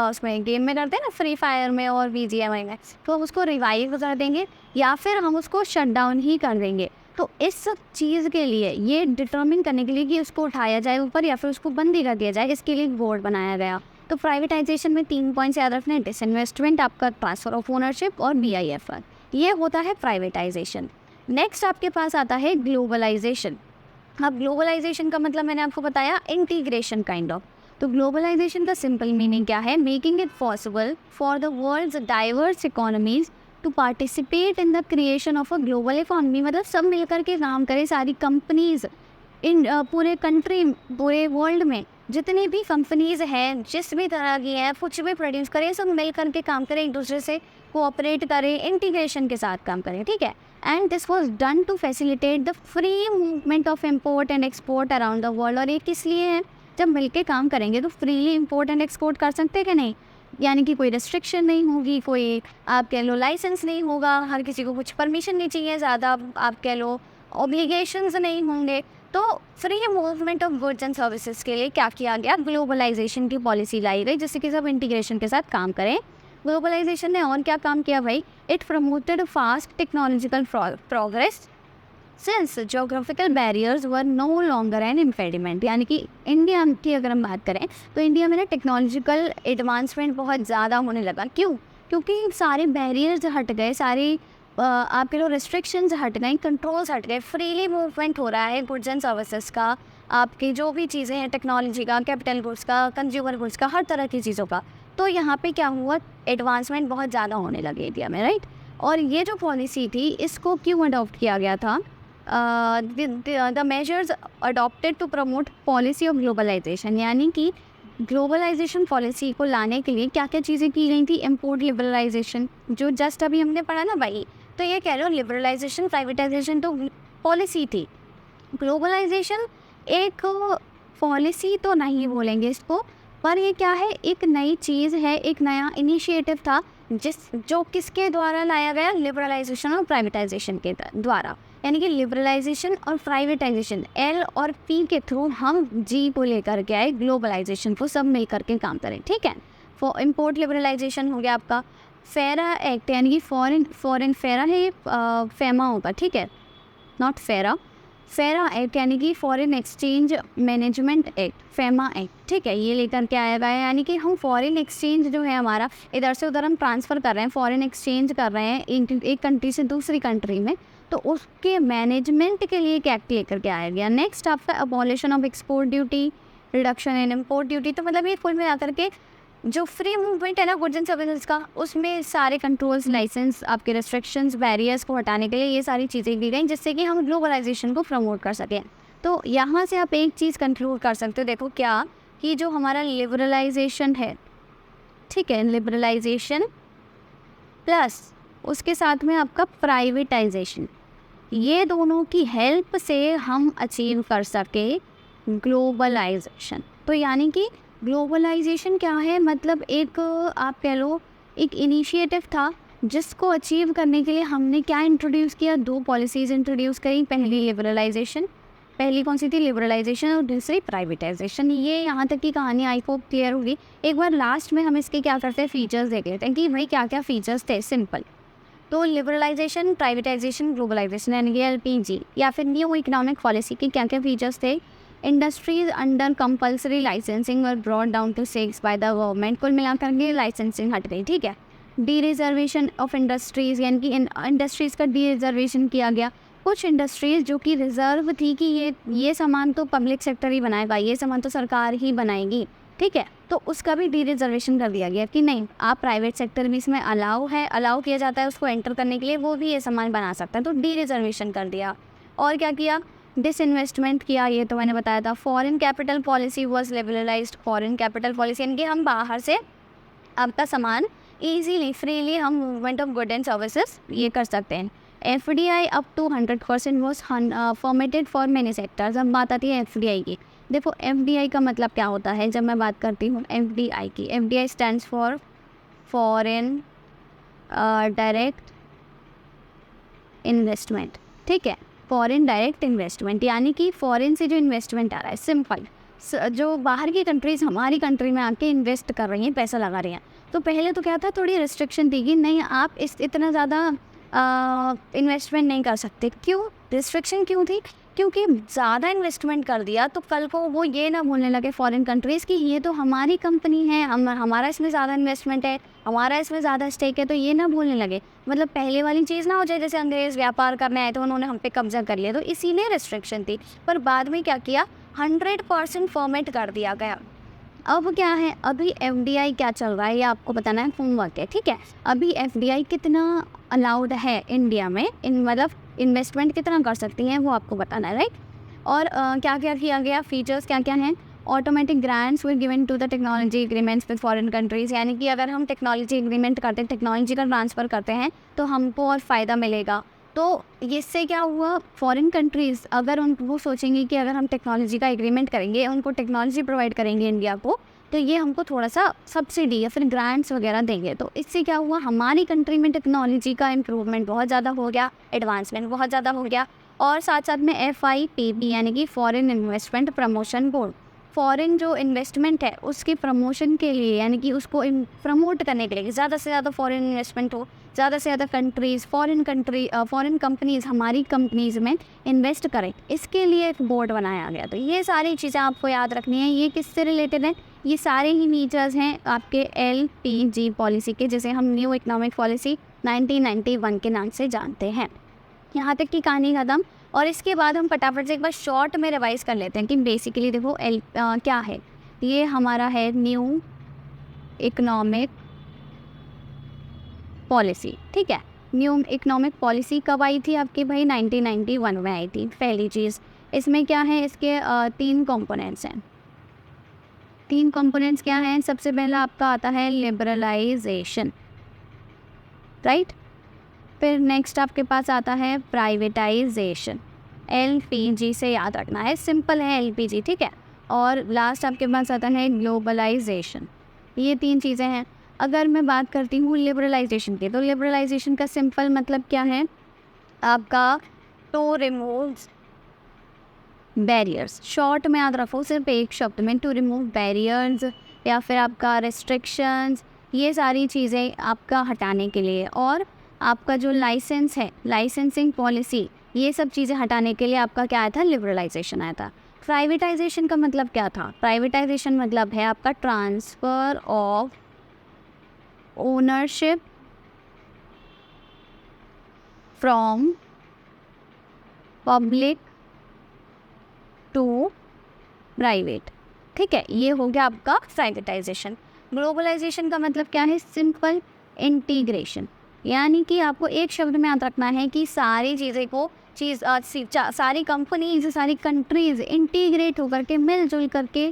A: उसमें गेम में करते हैं ना, फ्री फायर में और BGMI में, तो हम उसको रिवाइव कर देंगे, या फिर हम उसको शट डाउन ही कर देंगे। तो इस चीज़ के लिए, ये डिटर्मिन करने के लिए कि उसको उठाया जाए ऊपर या फिर उसको बंद ही कर दिया जाए, इसके लिए एक बोर्ड बनाया गया। तो प्राइवेटाइजेशन में 3 पॉइंट्स याद रखने, डिसइन्वेस्टमेंट, आपका ट्रांसफ़र ऑफ ओनरशिप और BIFR, ये होता है प्राइवेटाइजेशन। नेक्स्ट आपके पास आता है ग्लोबलाइजेशन। अब ग्लोबलाइजेशन का मतलब मैंने आपको बताया इंटीग्रेशन काइंड ऑफ। तो ग्लोबलाइजेशन का सिंपल मीनिंग क्या है, making it possible for the world's diverse economies to participate in the creation of a global economy. मतलब सब मिलकर के काम करें, सारी कंपनीज इन पूरे कंट्री, पूरे वर्ल्ड में जितनी भी कंपनीज हैं, जिस भी तरह की हैं, कुछ भी प्रोड्यूस करें, सब मिल करके काम करें, एक दूसरे से कोऑपरेट करें, इंटीग्रेशन के साथ काम करें। ठीक है, and this was done to facilitate the free movement of import and export around the world. और ये किस लिए है, जब मिलके काम करेंगे तो फ्रीली इम्पोर्ट एंड एक्सपोर्ट कर सकते हैं कि नहीं, यानी कि कोई रिस्ट्रिक्शन नहीं होगी, कोई आप कह लो लाइसेंस नहीं होगा, हर किसी को कुछ परमिशन नहीं चाहिए ज़्यादा, आप कह लो ऑब्लिगेशंस नहीं होंगे। तो free movement of goods and services के लिए क्या किया गया, ग्लोबलाइजेशन की पॉलिसी लाई गई, जिससे कि सब इंटीग्रेशन के साथ काम करें। ग्लोबलाइजेशन ने और क्या काम किया भाई, it promoted fast technological progress since geographical barriers were no longer an impediment. यानी कि इंडिया की अगर हम बात करें तो इंडिया में ना टेक्नोलॉजिकल एडवांसमेंट बहुत ज़्यादा होने लगा। क्यों, क्योंकि सारे बैरियर्स हट गए, सारे आपके लो रिस्ट्रिक्शंस हट गई, कंट्रोल्स हट गए, फ्रीली मूवमेंट हो रहा है गुड्स एंड सर्विसेज का, आपकी जो भी चीज़ें हैं, टेक्नोलॉजी का, कैपिटल गुड्स का, कंज्यूमर गुड्स का, हर तरह की चीज़ों का। तो यहाँ पे क्या हुआ, एडवांसमेंट बहुत ज़्यादा होने लगे इंडिया में, राइट। और ये जो पॉलिसी थी, इसको क्यों अडॉप्ट किया गया था, the measures adopted to promote policy of globalisation, यानी कि ग्लोबलाइजेशन पॉलिसी को लाने के लिए क्या क्या चीज़ें की गई थी, इम्पोर्ट लिबरलाइजेशन, जो जस्ट अभी हमने पढ़ा ना भाई, तो ये कह लो लिबरलाइजेशन, प्राइवेटाइजेशन तो पॉलिसी थी, ग्लोबलाइजेशन एक पॉलिसी तो नहीं बोलेंगे इसको, पर ये क्या है, एक नई चीज़ है, एक नया इनिशिएटिव था जो किसके द्वारा लाया गया, लिबरलाइजेशन और प्राइवेटाइजेशन के द्वारा। यानी कि लिबरलाइजेशन और प्राइवेटाइजेशन, L और P के थ्रू हम G को लेकर के आए, ग्लोबलाइजेशन को सब मिल करके काम करें। ठीक है, फॉर इम्पोर्ट लिबरलाइजेशन हो गया आपका फेरा एक्ट, यानी कि फॉरेन फेरा है, फेमा होगा, ठीक है, नॉट फेरा एक्ट, यानी कि foreign exchange management act, FEMA act. ठीक है, ये लेकर के आया गया है, यानी कि हम फॉरेन एक्सचेंज जो है हमारा, इधर से उधर हम ट्रांसफ़र कर रहे हैं, फॉरेन एक्सचेंज कर रहे हैं एक कंट्री से दूसरी कंट्री में, तो उसके मैनेजमेंट के लिए एक एक्ट लेकर के आया गया। नेक्स्ट आपका abolition of export duty, reduction in import duty. तो मतलब ये कुल में आकर के जो फ्री मूवमेंट है ना गुड्स एंड सर्विसेज का, उसमें सारे कंट्रोल्स, लाइसेंस, आपके रेस्ट्रिक्शंस, बैरियर्स को हटाने के लिए ये सारी चीज़ें दी गई, जिससे कि हम ग्लोबलाइजेशन को प्रमोट कर सकें। तो यहाँ से आप एक चीज़ कंक्लूड कर सकते हो, देखो क्या, कि जो हमारा लिबरलाइजेशन है, ठीक है, लिबरलाइजेशन प्लस उसके साथ में आपका प्राइवेटाइजेशन, ये दोनों की हेल्प से हम अचीव कर सके ग्लोबलाइजेशन। तो यानी कि ग्लोबलाइजेशन क्या है, मतलब एक आप कह लो एक इनिशिएटिव था जिसको अचीव करने के लिए हमने क्या इंट्रोड्यूस किया, 2 पॉलिसीज़ इंट्रोड्यूस करी। पहली लिबरलाइजेशन, पहली कौन सी थी, लिबरलाइजेशन, और दूसरी प्राइवेटाइजेशन। ये यहाँ तक की कहानी आई होप क्लियर होगी। एक बार लास्ट में हम इसके क्या करते हैं, फीचर्स देख लेते हैं कि भाई क्या क्या फीचर्स थे। सिंपल, तो लिबरलाइजेशन, प्राइवेटाइजेशन, ग्लोबलाइजेशन यानी कि LPG या फिर न्यू इकोनॉमिक पॉलिसी के क्या क्या फीचर्स थे। इंडस्ट्रीज अंडर कंपल्सरी लाइसेंसिंग और brought down to 6 by the government, कुल मिलाकर के लाइसेंसिंग हट गई, ठीक है। डी रिजर्वेशन ऑफ इंडस्ट्रीज़, यानी कि इंडस्ट्रीज़ का डी रिजर्वेशन किया गया। कुछ इंडस्ट्रीज़ जो कि रिजर्व थी कि ये सामान तो पब्लिक सेक्टर ही बनाएगा, ये सामान तो सरकार ही बनाएगी, ठीक है, तो उसका भी डी रिजर्वेशन कर दिया गया कि नहीं, आप प्राइवेट सेक्टर भी इसमें अलाउ किया जाता है उसको एंटर करने के लिए, वो भी ये सामान बना सकता है, तो डी रिजर्वेशन कर दिया। और क्या किया, डिसइन्वेस्टमेंट किया, ये तो मैंने बताया था। Foreign capital policy was liberalised. Foreign capital policy यानी कि हम बाहर से आपका सामान ईजीली फ्रीली हम movement of good and services ये कर सकते हैं। FDI up to 100% was formatted for many sectors. अब बात आती है FDI की। देखो FDI का मतलब क्या होता है, जब मैं बात करती हूँ FDI की, FDI stands for foreign direct investment, ठीक है, फॉरेन डायरेक्ट इन्वेस्टमेंट, यानी कि फॉरेन से जो इन्वेस्टमेंट आ रहा है, सिंपल, जो बाहर की कंट्रीज़ हमारी कंट्री में आके इन्वेस्ट कर रही हैं, पैसा लगा रही हैं। तो पहले तो क्या था, थोड़ी रिस्ट्रिक्शन थी कि नहीं आप इतना ज़्यादा इन्वेस्टमेंट नहीं कर सकते। क्यों रिस्ट्रिक्शन क्यों थी, क्योंकि ज़्यादा इन्वेस्टमेंट कर दिया तो कल को वो ये ना बोलने लगे फॉरेन कंट्रीज़ कि ये तो हमारी कंपनी है, हमारा इसमें ज़्यादा इन्वेस्टमेंट है, हमारा इसमें ज़्यादा स्टेक है, तो ये ना बोलने लगे, मतलब पहले वाली चीज़ ना हो जाए जैसे अंग्रेज़ व्यापार करने आए तो उन्होंने हम पे कब्जा कर लिया, तो इसीलिए रिस्ट्रिक्शन थी। पर बाद में क्या किया, 100% फॉर्मेट कर दिया गया। अब क्या है, अभी FDI क्या चल रहा है ये आपको बताना है, होमवर्क है, ठीक है। अभी FDI कितना अलाउड है इंडिया में, मतलब इन्वेस्टमेंट कितना कर सकती हैं वो आपको बताना है, राइट। और क्या क्या किया गया, फीचर्स क्या क्या हैं। Automatic grants were given to the technology agreements with foreign countries, यानी कि अगर हम टेक्नोलॉजी एग्रीमेंट करते हैं, टेक्नोलॉजी का ट्रांसफ़र करते हैं तो हमको और फ़ायदा मिलेगा। तो इससे क्या हुआ, फॉरेन कंट्रीज़ अगर वो सोचेंगे कि अगर हम टेक्नोलॉजी का एग्रीमेंट करेंगे, उनको टेक्नोलॉजी प्रोवाइड करेंगे इंडिया को, तो ये हमको थोड़ा सा सब्सिडी या फिर ग्रांट्स वगैरह देंगे। तो इससे क्या हुआ, हमारी कंट्री में टेक्नोलॉजी का इम्प्रूवमेंट बहुत ज़्यादा हो गया, एडवांसमेंट बहुत ज़्यादा हो गया। और साथ साथ में FIPB यानी कि foreign investment promotion board, foreign जो इन्वेस्टमेंट है उसके प्रमोशन के लिए, यानी कि उसको प्रमोट करने के लिए ज़्यादा से ज़्यादा फॉरेन इन्वेस्टमेंट हो, ज़्यादा से ज़्यादा कंट्रीज़ फॉरेन कंपनीज़ हमारी कंपनीज़ में इन्वेस्ट करें, इसके लिए एक बोर्ड बनाया गया। तो ये सारी चीज़ें आपको याद रखनी है। ये किससे रिलेटेड है, ये सारे ही फीचर्स हैं आपके LPG पॉलिसी के, जिसे हम न्यू इकोनॉमिक पॉलिसी 1991 के नाम से जानते हैं। यहाँ तक की कहानी ख़त्म। और इसके बाद हम फटाफट से एक बार शॉर्ट में रिवाइज़ कर लेते हैं कि बेसिकली देखो क्या है, ये हमारा है न्यू इकोनॉमिक पॉलिसी, ठीक है। न्यू इकोनॉमिक पॉलिसी कब आई थी आपकी भाई, 1991 में आई थी। पहली चीज़ इसमें क्या है, इसके 3 कंपोनेंट्स हैं। 3 कंपोनेंट्स क्या हैं, सबसे पहला आपका आता है लिबरलाइजेशन, राइट। फिर नेक्स्ट आपके पास आता है प्राइवेटाइजेशन, LPG से याद रखना है, सिंपल है LPG, ठीक है। और लास्ट आपके पास आता है ग्लोबलाइजेशन। ये 3 चीज़ें हैं। अगर मैं बात करती हूँ लिबरलाइजेशन की, तो लिबरलाइजेशन का सिंपल मतलब क्या है आपका, टू रिमूव बैरियर्स, शॉर्ट में याद रखो सिर्फ एक शब्द में, टू रिमूव बैरियर्स या फिर आपका रेस्ट्रिक्शंस, ये सारी चीज़ें आपका हटाने के लिए। और आपका जो लाइसेंस है, लाइसेंसिंग पॉलिसी, ये सब चीज़ें हटाने के लिए आपका क्या आया था, लिबरलाइजेशन आया था। प्राइवेटाइजेशन का मतलब क्या था, प्राइवेटाइजेशन मतलब है आपका transfer of ownership from public to private, ठीक है, ये हो गया आपका प्राइवेटाइजेशन। ग्लोबलाइजेशन का मतलब क्या है, सिंपल इंटीग्रेशन, यानी कि आपको एक शब्द में याद रखना है कि सारी चीज़ें को सारी कंपनीज, सारी कंट्रीज़ इंटीग्रेट होकर के मिलजुल करके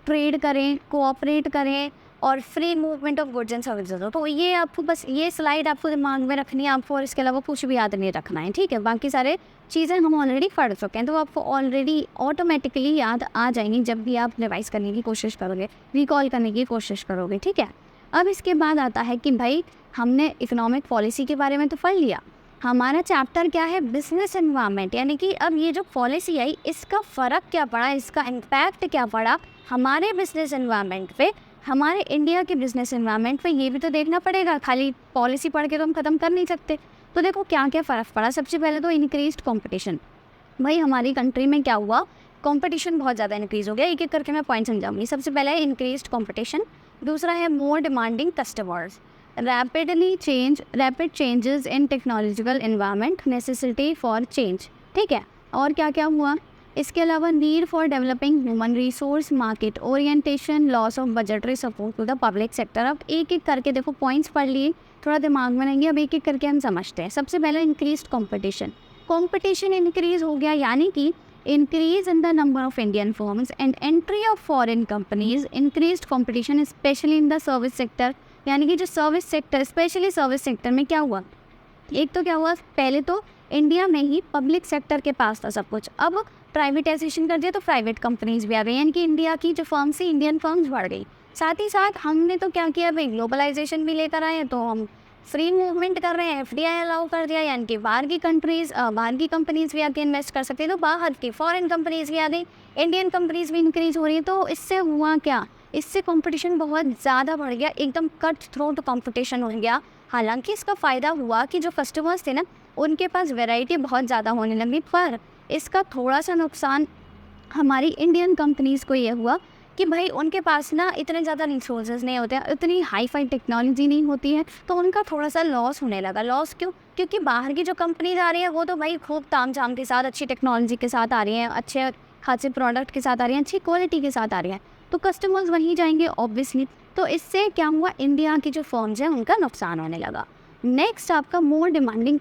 A: ट्रेड करें, कोऑपरेट करें और free movement of goods and services हो। तो ये आपको बस ये स्लाइड आपको दिमाग में रखनी है आपको, और इसके अलावा कुछ भी याद नहीं रखना है, ठीक है। बाकी सारे चीज़ें हम ऑलरेडी पढ़ चुके हैं, तो आपको ऑलरेडी ऑटोमेटिकली याद आ जाएंगी जब भी आप रिवाइज करने की कोशिश करोगे, रिकॉल करने की कोशिश करोगे, ठीक है। अब इसके बाद आता है कि भाई हमने इकोनॉमिक पॉलिसी के बारे में तो पढ़ लिया, हमारा चैप्टर क्या है, बिजनेस एनवायरनमेंट, यानी कि अब ये जो पॉलिसी आई इसका फ़र्क क्या पड़ा, इसका इम्पैक्ट क्या पड़ा हमारे बिजनेस एनवायरनमेंट पे, हमारे इंडिया के बिजनेस एनवायरनमेंट पे, ये भी तो देखना पड़ेगा। खाली पॉलिसी पढ़ के तो हम ख़त्म कर नहीं सकते। तो देखो क्या क्या फ़र्क पड़ा। सबसे पहले तो इंक्रीज्ड कंपटीशन। भाई हमारी कंट्री में क्या हुआ, कंपटीशन बहुत ज़्यादा इंक्रीज़ हो गया। एक एक करके मैं पॉइंट समझाऊंगी। सबसे पहले है इंक्रीज्ड कंपटीशन, दूसरा है more demanding customers, rapid changes in technological environment, necessity for change, ठीक है। और क्या क्या हुआ इसके अलावा, need for developing human resource market orientation, loss of budgetary support to the public sector. अब एक एक करके देखो, पॉइंट्स पढ़ लिए, थोड़ा दिमाग में रहेंगे, अब एक एक करके हम समझते हैं। सबसे पहले इंक्रीज्ड कंपटीशन इंक्रीज हो गया, यानी कि increase in the number of Indian firms and entry of foreign companies, increased competition especially in the service sector, यानी कि जो service sector, specially service sector में क्या हुआ, एक तो क्या हुआ, पहले तो इंडिया में ही पब्लिक सेक्टर के पास था सब कुछ, अब प्राइवेटाइजेशन कर दिया तो प्राइवेट कंपनीज भी आ गई, यानी कि इंडिया की जो फर्म्स थी इंडियन फर्म्स बढ़ गई। साथ ही साथ हमने तो क्या किया भाई, ग्लोबलाइजेशन भी लेकर आए, तो हम फ्री मूवमेंट कर रहे हैं, एफडीआई अलाउ कर दिया, यानी कि बाहर की कंपनीज भी आके इन्वेस्ट कर सकते हैं, तो बाहर की फॉरेन कंपनीज भी आ गई, इंडियन कंपनीज भी इंक्रीज हो रही है। तो इससे हुआ क्या, इससे कंपटीशन बहुत ज़्यादा बढ़ गया, एकदम कट थ्रोट कंपटीशन हो गया। हालांकि इसका फ़ायदा हुआ कि जो कस्टमर्स थे ना उनके पास वैरायटी बहुत ज़्यादा होने लगी, पर इसका थोड़ा सा नुकसान हमारी इंडियन कंपनीज़ को ये हुआ कि भाई उनके पास ना इतने ज़्यादा रिसोर्सेज नहीं होते हैं, इतनी हाई फाई टेक्नोलॉजी नहीं होती है, तो उनका थोड़ा सा लॉस होने लगा। लॉस क्यों, क्योंकि बाहर की जो कंपनीज आ रही है वो तो भाई खूब ताम झाम के साथ, अच्छी टेक्नोलॉजी के साथ आ रही हैं, अच्छे खासे प्रोडक्ट के साथ आ रही हैं, अच्छी क्वालिटी के साथ आ रही हैं, तो कस्टमर्स वहीं जाएंगे ऑब्वियसली। तो इससे क्या हुआ, इंडिया की जो फर्म्स हैं उनका नुकसान होने लगा। नेक्स्ट आपका मोर डिमांडिंग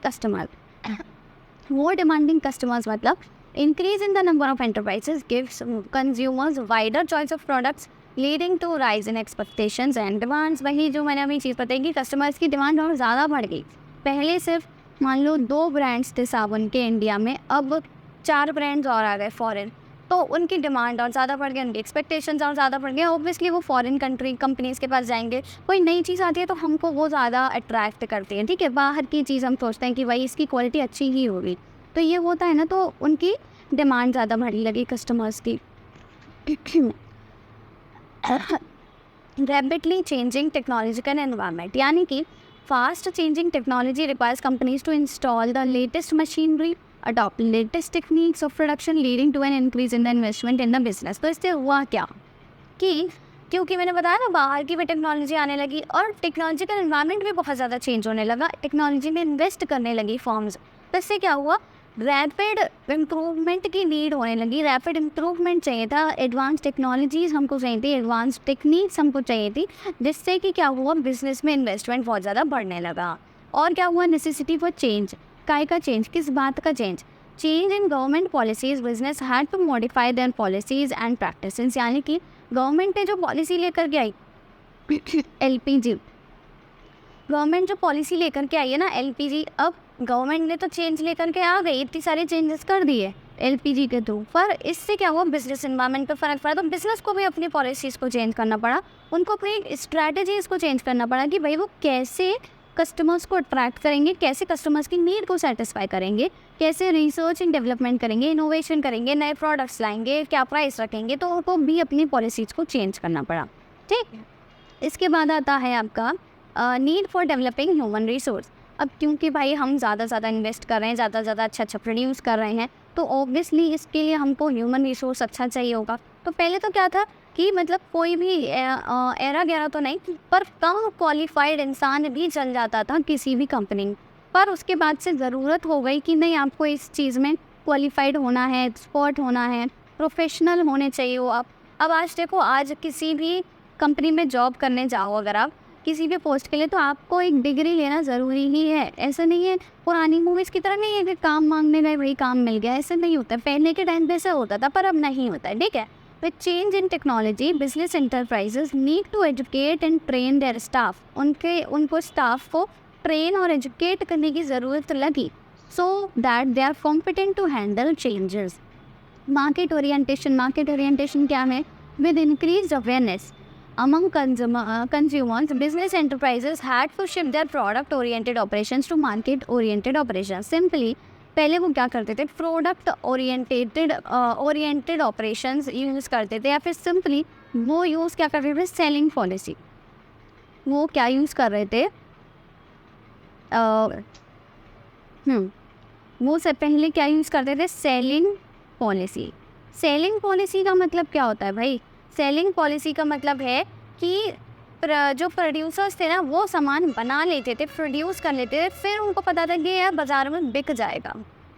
A: कस्टमर्स मतलब increase in the number of enterprises gives consumers wider choice of products leading to rise in expectations and demands। वही जो मैंने अभी चीज़ बताई कि कस्टमर्स की डिमांड और ज़्यादा बढ़ गई। पहले सिर्फ मान लो 2 ब्रांड्स थे साबुन के इंडिया में, अब 4 ब्रांड्स और आ गए फॉरेन, तो उनकी डिमांड और ज़्यादा बढ़ गई, उनकी एक्सपेक्टेशंस और ज़्यादा बढ़ गई। ऑब्वियसली वो फॉरेन कंपनीज़ के पास जाएंगे, कोई नई चीज़ आती है तो हमको वो ज़्यादा अट्रैक्ट करती है, ठीक है। बाहर की चीज़ हम सोचते हैं कि भाई इसकी क्वालिटी अच्छी ही होगी, तो ये होता है ना, तो उनकी डिमांड ज़्यादा बढ़ने लगी कस्टमर्स की। रैपिडली चेंजिंग टेक्नोलॉजिकल एनवायरनमेंट, यानी कि fast changing technology requires companies to install the latest machinery, adopt latest techniques of production leading to an increase in the investment in the business. तो इससे हुआ क्या कि क्योंकि मैंने बताया ना बाहर की भी टेक्नोलॉजी आने लगी और टेक्नोलॉजिकल एनवायरनमेंट भी बहुत ज़्यादा चेंज होने लगा, टेक्नोलॉजी में इन्वेस्ट करने लगी फॉर्म्स, तो इससे क्या हुआ, रैपिड इम्प्रूवमेंट की नीड होने लगी। रैपिड इम्प्रूवमेंट चाहिए था, एडवांस टेक्नोलॉजीज़ हमको चाहिए थी, एडवांस टेक्निक्स हमको चाहिए थी, जिससे कि क्या हुआ, बिजनेस में इन्वेस्टमेंट बहुत ज़्यादा बढ़ने लगा। और क्या हुआ, नेसेसिटी फॉर चेंज, काय का चेंज, किस बात का change in government policies, business had to modify their policies and practices, यानी कि गवर्नमेंट ने जो पॉलिसी लेकर के आई एलपीजी, गवर्नमेंट जो पॉलिसी लेकर के आई है ना एलपीजी, अब गवर्नमेंट ने तो चेंज लेकर के आ गई, इतनी सारे चेंजेस कर दिए एलपीजी के थ्रू, पर इससे क्या हुआ, बिजनेस एनवायरनमेंट पे फ़र्क पड़ा। तो बिजनेस को भी अपनी पॉलिसीज़ को चेंज करना पड़ा, उनको अपनी स्ट्रैटेजीज़ को चेंज करना पड़ा कि भाई वो कैसे कस्टमर्स को अट्रैक्ट करेंगे, कैसे कस्टमर्स की नीड को सेटिस्फाई करेंगे, कैसे रिसर्च एंड डेवलपमेंट करेंगे, इनोवेशन करेंगे, नए प्रोडक्ट्स लाएंगे, क्या प्राइस रखेंगे, तो उनको भी अपनी पॉलिसीज़ को चेंज करना पड़ा, ठीक। इसके बाद आता है आपका need for developing human resource. अब क्योंकि भाई हम ज़्यादा से ज़्यादा इन्वेस्ट कर रहे हैं, ज़्यादा से ज़्यादा अच्छा प्रोड्यूस कर रहे हैं, तो ऑब्वियसली इसके लिए हमको ह्यूमन रिसोर्स अच्छा चाहिए होगा। तो पहले तो क्या था कि मतलब कोई भी एरा गैरा तो नहीं, पर कम क्वालिफाइड इंसान भी चल जाता था किसी भी कंपनी में, पर उसके बाद से ज़रूरत हो गई कि नहीं, आपको इस चीज़ में क्वालिफाइड होना है, एक्सपर्ट होना है, प्रोफेशनल होने चाहिए हो आप। अब आज देखो, आज किसी भी कंपनी में जॉब करने जाओ अगर आप किसी भी पोस्ट के लिए, तो आपको एक डिग्री लेना ज़रूरी ही है। ऐसा नहीं है पुरानी मूवीज़ की तरह नहीं है कि काम मांगने गए वही काम मिल गया, ऐसे नहीं होता। पहले के टाइम पे ऐसा होता था, पर अब नहीं होता है, ठीक है। With change in technology business enterprises need to educate and train their staff, उनको स्टाफ को ट्रेन और एजुकेट करने की ज़रूरत लगी so that they are competent to handle changes. Market orientation क्या है? With increase awareness among consumers, business enterprises had to shift their product oriented operations to market oriented operations. Simply पहले वो क्या करते थे? प्रोडक्ट ओरिएंटेड ऑपरेशंस यूज़ करते थे, या फिर सिंपली वो यूज़ क्या कर रहे थे? Selling policy. वो क्या यूज़ कर रहे थे? वो से पहले क्या यूज़ करते थे? Selling policy. सेलिंग पॉलिसी का मतलब क्या होता है भाई? सेलिंग पॉलिसी का मतलब है कि जो प्रोड्यूसर्स थे ना, वो सामान बना लेते थे, प्रोड्यूस कर लेते थे, फिर उनको पता था कि यार बाज़ार में बिक जाएगा।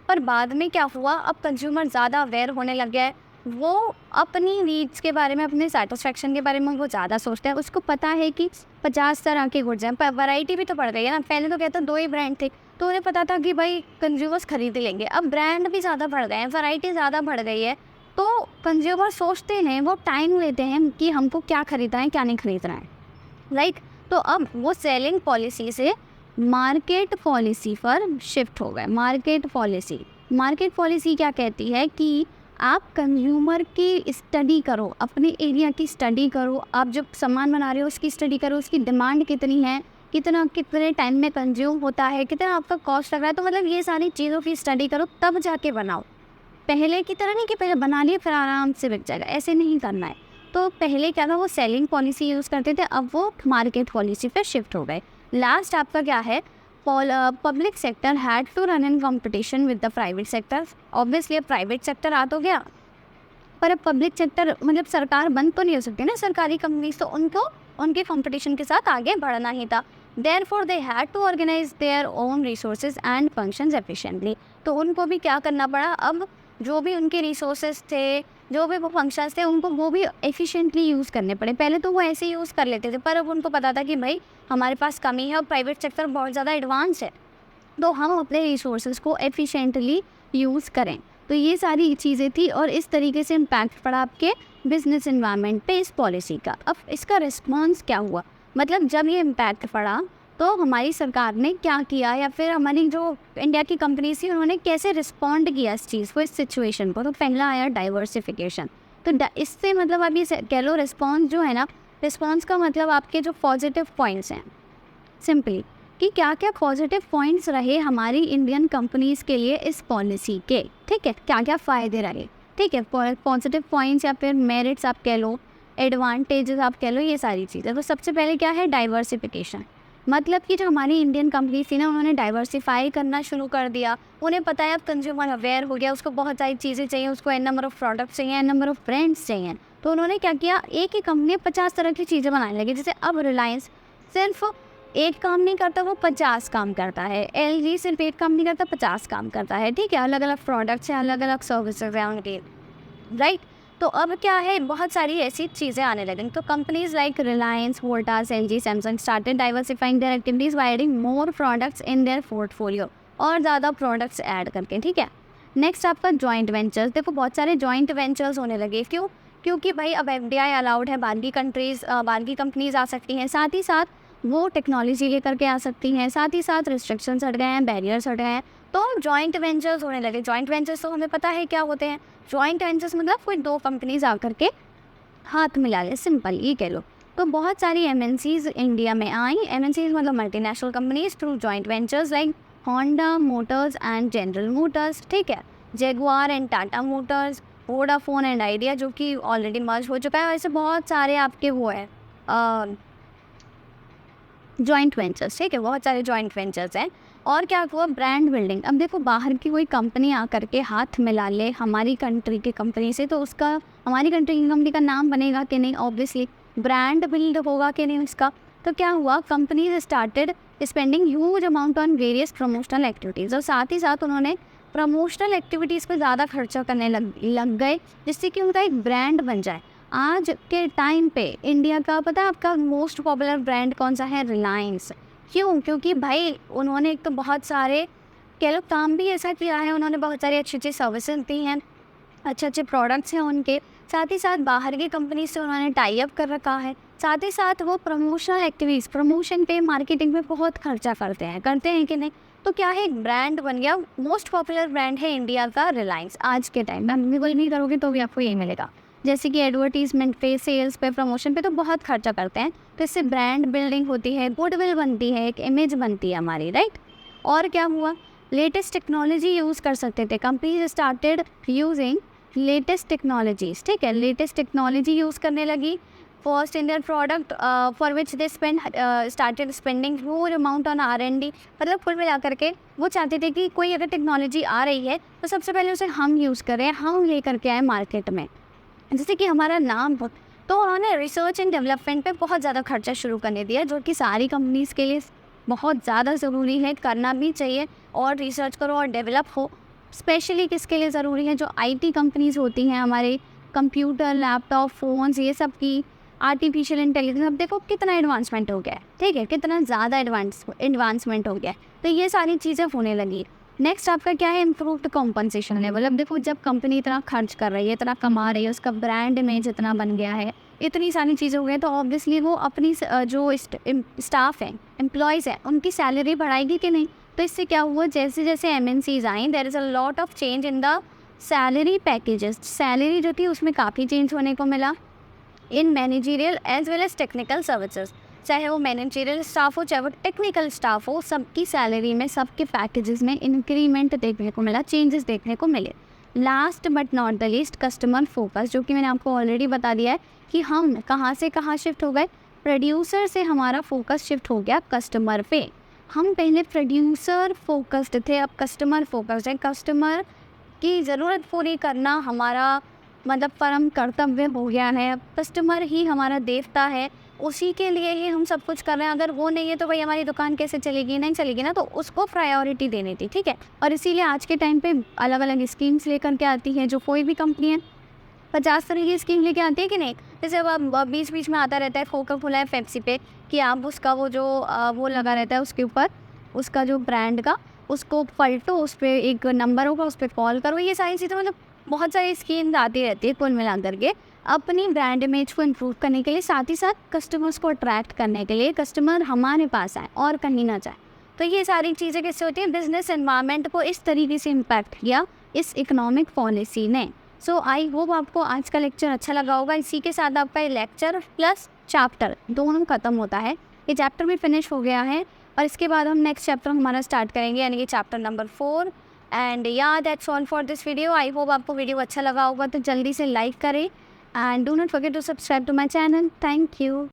A: पर बाद में क्या हुआ? अब कंज्यूमर ज़्यादा अवेयर होने लग गया है, वो अपनी नीड्स के बारे में, अपने सेटिस्फेक्शन के बारे में वो ज़्यादा सोचता है। उसको पता है कि 50 तरह के गुड्स हैं, पर वैरायटी भी तो बढ़ गई है ना। पहले तो कहते 2 ही ब्रांड थे, तो उन्हें पता था कि भाई कंज्यूमर्स खरीद लेंगे। अब ब्रांड भी ज़्यादा बढ़ गए हैं, वैरायटी ज़्यादा बढ़ गई है, तो कंज्यूमर सोचते हैं, वो टाइम लेते हैं कि हमको क्या खरीदना है, क्या नहीं खरीदना है, राइट। तो अब वो सेलिंग पॉलिसी से मार्केट पॉलिसी पर शिफ्ट हो गए। मार्केट पॉलिसी क्या कहती है कि आप कंज्यूमर की स्टडी करो, अपने एरिया की स्टडी करो, आप जब सामान बना रहे हो उसकी स्टडी करो, उसकी डिमांड कितनी है, कितने टाइम में कंज्यूम होता है, कितना आपका कॉस्ट लग रहा है। तो मतलब ये सारी चीज़ों की स्टडी करो, तब जाके बनाओ। पहले की तरह नहीं कि पहले बना लिए फिर आराम से बिक जाएगा, ऐसे नहीं करना है। तो पहले क्या था? वो सेलिंग पॉलिसी यूज़ करते थे, अब वो मार्केट पॉलिसी पे शिफ्ट हो गए। लास्ट आपका क्या है? Public sector had to run in competition with the private sector. Obviously अब प्राइवेट सेक्टर आ तो गया, पर अब पब्लिक सेक्टर मतलब सरकार बंद तो नहीं हो सकती ना, सरकारी कंपनीज, तो उनको उनके कंपटीशन के साथ आगे बढ़ना ही था। Therefore they had to organize their own resources and functions efficiently। तो उनको भी क्या करना पड़ा? अब जो भी उनके रिसोर्सेज थे, जो भी वो फंक्शंस थे, उनको वो भी एफिशिएंटली यूज़ करने पड़े। पहले तो वो ऐसे ही यूज़ कर लेते थे, पर अब उनको पता था कि भाई हमारे पास कमी है और प्राइवेट सेक्टर बहुत ज़्यादा एडवांस है, तो हम अपने रिसोर्सेज को एफिशिएंटली यूज़ करें। तो ये सारी चीज़ें थी और इस तरीके से इम्पैक्ट पड़ा आपके बिजनेस एनवायरनमेंट पे इस पॉलिसी का। अब इसका रिस्पॉन्स क्या हुआ? मतलब जब ये इम्पैक्ट पड़ा तो हमारी सरकार ने क्या किया, या फिर हमारी जो इंडिया की कंपनीज थी उन्होंने कैसे रिस्पॉन्ड किया इस चीज़ को, इस सिचुएशन को? तो पहला आया डाइवर्सिफिकेशन। तो इससे मतलब आप ये कह लो, रिस्पॉन्स जो है ना, रिस्पॉन्स का मतलब आपके जो पॉजिटिव पॉइंट्स हैं, सिंपली कि क्या क्या पॉजिटिव पॉइंट्स रहे हमारी इंडियन कंपनीज़ के लिए इस पॉलिसी के, ठीक है, क्या क्या फ़ायदे रहे, ठीक है, पॉजिटिव पॉइंट्स या फिर मेरिट्स आप कह लो, एडवांटेजेस आप कह लो, ये सारी चीज़ें। तो सबसे पहले क्या है? डाइवर्सिफिकेशन। मतलब कि जो हमारी इंडियन कंपनी थी ना, उन्होंने डाइवर्सिफाई करना शुरू कर दिया। उन्हें पता है अब कंज्यूमर अवेयर हो गया, उसको बहुत सारी चीज़ें चाहिए, उसको एन नंबर ऑफ़ प्रोडक्ट्स चाहिए, एन नंबर ऑफ़ ब्रांड्स चाहिए। तो उन्होंने क्या किया? एक ही कंपनी 50 तरह की चीज़ें बनाने लगी। जैसे अब रिलायंस सिर्फ एक काम नहीं करता, वो 50 काम करता है। LG सिर्फ एक काम नहीं करता, 50 काम करता है, ठीक है। अलग अलग प्रोडक्ट्स हैं, अलग अलग सर्विसेज हैं उनकी, राइट। तो अब क्या है? बहुत सारी ऐसी चीज़ें आने लगी। तो companies like Reliance, Voltas, LG, Samsung started diversifying their activities by adding more products in their portfolio, और ज़्यादा प्रोडक्ट्स ऐड करके, ठीक है। नेक्स्ट आपका जॉइंट वेंचर्स। देखो बहुत सारे जॉइंट वेंचर्स होने लगे। क्यों? क्योंकि भाई अब FDI अलाउड है, बाहर की कंपनीज आ सकती हैं, साथ ही साथ वो टेक्नोलॉजी लेकर के आ सकती हैं, साथ ही साथ रिस्ट्रिक्शंस हट गए हैं, बैरियर्स हट गए हैं, तो जॉइंट वेंचर्स होने लगे। जॉइंट वेंचर्स तो हमें पता है क्या होते हैं। जॉइंट वेंचर्स मतलब कोई 2 कंपनीज आकर के हाथ मिला ले, सिंपल ये कह लो। तो बहुत सारी MNCs इंडिया में आई। MNCs मतलब multinational companies through joint ventures like Honda Motors and general Motors, ठीक है, Jaguar and Tata Motors, Vodafone and idea, जो कि ऑलरेडी मर्ज हो चुका है। ऐसे बहुत सारे आपके वो है जॉइंट वेंचर्स, ठीक है, बहुत सारे जॉइंट वेंचर्स हैं। और क्या हुआ? Brand building. अब देखो बाहर की कोई कंपनी आकर के हाथ मिला ले हमारी कंट्री की कंपनी से, तो उसका हमारी कंट्री की कंपनी का नाम बनेगा कि नहीं? ऑब्वियसली ब्रांड बिल्ड होगा कि नहीं उसका। तो क्या हुआ? Companies started spending huge amount on various promotional activities, और साथ ही साथ उन्होंने प्रमोशनल एक्टिविटीज़ पर ज़्यादा खर्चा करने लग गए, जिससे कि उनका एक ब्रांड बन जाए। आज के टाइम पे इंडिया का पता है आपका मोस्ट पॉपुलर ब्रांड कौन सा है? रिलायंस। क्यों? क्योंकि भाई उन्होंने एक तो बहुत सारे कह लो काम भी ऐसा किया है, उन्होंने बहुत सारी अच्छी अच्छी सर्विसेज दी हैं, अच्छे अच्छे प्रोडक्ट्स हैं उनके, साथ ही साथ बाहर की कंपनी से उन्होंने टाई अप कर रखा है, साथ ही साथ वो प्रमोशनल एक्टिविटीज़, प्रमोशन पे, मार्केटिंग पे बहुत खर्चा करते हैं कि नहीं? तो क्या है, एक ब्रांड बन गया, मोस्ट पॉपुलर ब्रांड है इंडिया का रिलायंस आज के टाइम में। आप गूगल नहीं करोगे तो भी आपको यही मिलेगा। जैसे कि एडवर्टीजमेंट पे, सेल्स पे, प्रमोशन पे तो बहुत खर्चा करते हैं, तो इससे ब्रांड बिल्डिंग होती है, गुडविल बनती है, एक इमेज बनती है हमारी, राइट। और क्या हुआ, लेटेस्ट टेक्नोलॉजी यूज़ कर सकते थे, companies started using latest technologies, ठीक है, लेटेस्ट टेक्नोलॉजी यूज़ करने लगी। First Indian product for which they started spending huge amount on R&D। मतलब कुल मिला करके वो चाहते थे कि कोई अगर टेक्नोलॉजी आ रही है तो सबसे पहले उसे हम यूज़ करें, हम ले करके आए मार्केट में, जैसे कि हमारा नाम हो। तो उन्होंने रिसर्च एंड डेवलपमेंट पे बहुत ज़्यादा खर्चा शुरू करने दिया, जो कि सारी कंपनीज़ के लिए बहुत ज़्यादा ज़रूरी है, करना भी चाहिए। और रिसर्च करो और डेवलप हो। स्पेशली किसके लिए ज़रूरी है, जो IT कंपनीज़ होती हैं, हमारे कंप्यूटर, लैपटॉप, फ़ोन्स, ये सब की आर्टिफिशियल इंटेलिजेंस। अब देखो कितना एडवांसमेंट हो गया है, ठीक है, कितना ज़्यादा एडवांसमेंट हो गया है, तो ये सारी चीज़ें होने लगी। नेक्स्ट आपका क्या है, इम्प्रूव्ड कॉम्पनसेशन लेवल। अब देखो जब कंपनी इतना खर्च कर रही है, इतना कमा रही है, उसका ब्रांड इमेज इतना बन गया है, इतनी सारी चीज़ें हो गई, तो ऑब्वियसली वो अपनी जो स्टाफ है, एम्प्लॉयज़ है, उनकी सैलरी बढ़ाएगी कि नहीं। तो इससे क्या हुआ, जैसे जैसे MNCs आई, there is a lot of change in the salary packages. Salary जो थी उसमें काफ़ी चेंज होने को मिला in managerial as well as technical services. चाहे वो मैनेजरियल स्टाफ हो, चाहे वो टेक्निकल स्टाफ हो, सबकी सैलरी में, सबके पैकेजेस में इंक्रीमेंट देखने को मिला, चेंजेस देखने को मिले। Last but not the least, customer focus, जो कि मैंने आपको ऑलरेडी बता दिया है कि हम कहाँ से कहाँ शिफ्ट हो गए, प्रोड्यूसर से हमारा फोकस शिफ्ट हो गया कस्टमर पे। हम पहले प्रोड्यूसर फोकस्ड थे, अब कस्टमर फोकस्ड है। कस्टमर की ज़रूरत पूरी करना हमारा मतलब परम कर्तव्य हो गया है। अब कस्टमर ही हमारा देवता है, उसी के लिए ही हम सब कुछ कर रहे हैं। अगर वो नहीं है तो भाई हमारी दुकान कैसे चलेगी, नहीं चलेगी ना, तो उसको प्रायोरिटी देनी थी, ठीक है। और इसीलिए आज के टाइम पे अलग अलग स्कीम्स लेकर के आती है, जो कोई भी कंपनी है 50 तरह की स्कीम लेके आती है कि नहीं। जैसे अब बीच बीच में आता रहता है कोका कोला है, पेप्सी पे, कि आप उसका वो जो वो लगा रहता है उसके ऊपर, उसका जो ब्रांड का, उसको पलटो, उस पर एक नंबर होगा, उस पर कॉल करो। ये सारी चीज़ें, मतलब बहुत सारी स्कीम्स आती रहती है कुल मिला करके अपनी ब्रांड इमेज को इम्प्रूव करने के लिए, साथ ही साथ कस्टमर्स को अट्रैक्ट करने के लिए, कस्टमर हमारे पास आए और कहीं ना जाए। तो ये सारी चीज़ें किससे होती हैं, बिजनेस एनवायरनमेंट को इस तरीके से इम्पैक्ट किया इस इकोनॉमिक पॉलिसी ने। सो आई होप आपको आज का लेक्चर अच्छा लगा होगा। इसी के साथ आपका ये लेक्चर प्लस चैप्टर दोनों ख़त्म होता है। ये चैप्टर भी फिनिश हो गया है और इसके बाद हम नेक्स्ट चैप्टर हमारा स्टार्ट करेंगे, यानी कि चैप्टर नंबर 4। एंड या that's all for this video. I hope आपको वीडियो अच्छा लगा होगा, तो जल्दी से लाइक करें and do not forget to subscribe to my channel. Thank you.